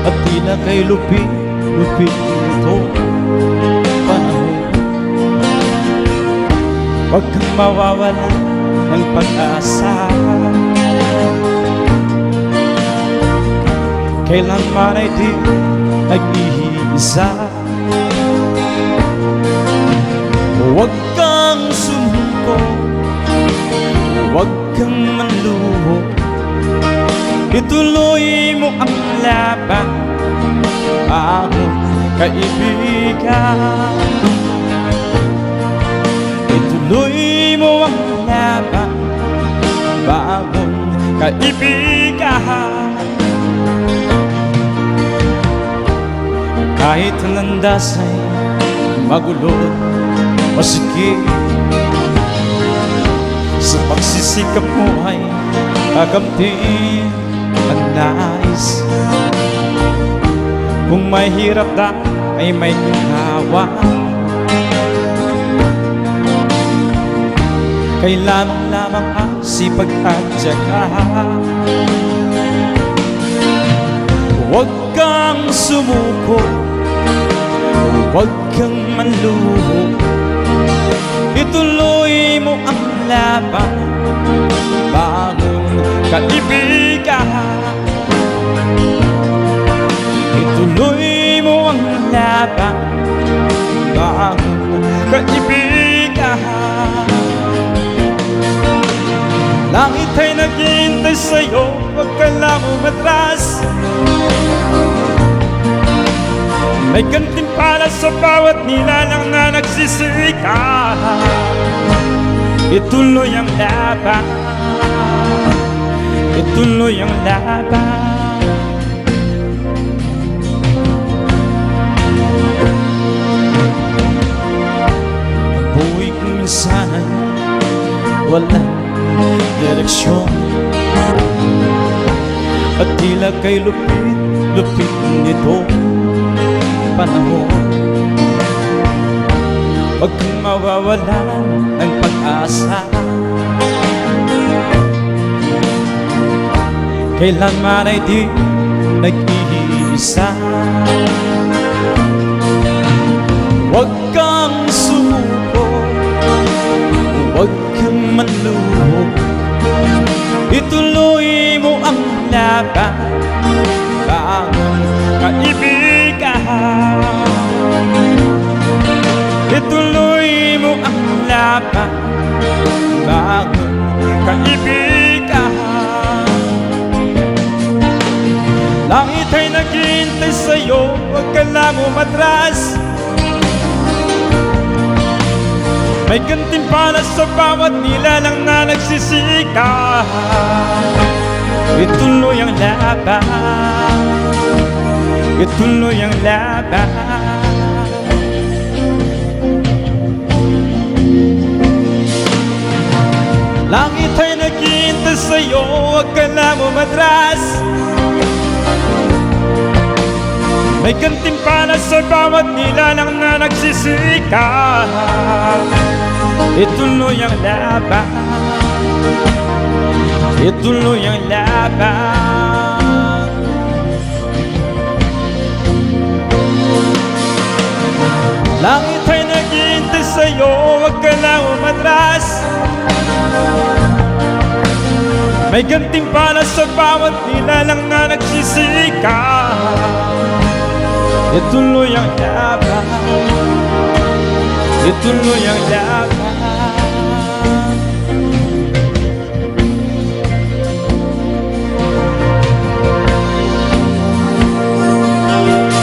at tila kay lupit ito panahon. Huwag kang mawawala ng pag-asa, kailanman ay di nag-iisa. Huwag kang sumuko, huwag kang manluho, ituloy mo ang laban, aking kaibigan. Ituloy mo ang laban, bagong kaibigan. Kahit ang landas ay magulo, masikip, sa pagsisikap mo ay kakamti ang nais. Kung may hirap na ay may ginawa, kailangan lamang ang sipag at tiyaga. Huwag kang sumuko, huwag kang manluho, ituloy mo ang laban, bagong kaibigan. Ituloy mo ang laban, bagong kaibigan. Langit ay naghihintay sa'yo, huwag ka lang umatras. May gantimpala sa bawat nilalang na nagsisika. Ituloy ang laban, ituloy ang laban. Ang buhay ko minsan ay walang direksyon, at tila kay lupit nito panahon. Huwag kang mawawalan ng pag-asa, kailanman ay di nag-iisa. Huwag kang sumuko, huwag kang manluho, ituloy mo ang laban, bagong kaibigan. Ituloy mo ang laban, bagong kaibigan. Langit ay naghihintay sa'yo, huwag ka lang umatras. May gantimpala sa bawat nilalang na nagsisika. Ituloy ang laban, ituloy ang laban. Langit ay naghihintay sa'yo, huwag ka lang umatras. May gantimpala sa bawat nilalang na nagsisika. Ituloy ang laban, ituloy ang laban. Langit ay naghihintay sa'yo, huwag ka lang umatras. May gantimpala sa bawat nilalang na nagsisika. Ituloy ang laban, ituloy ang laban.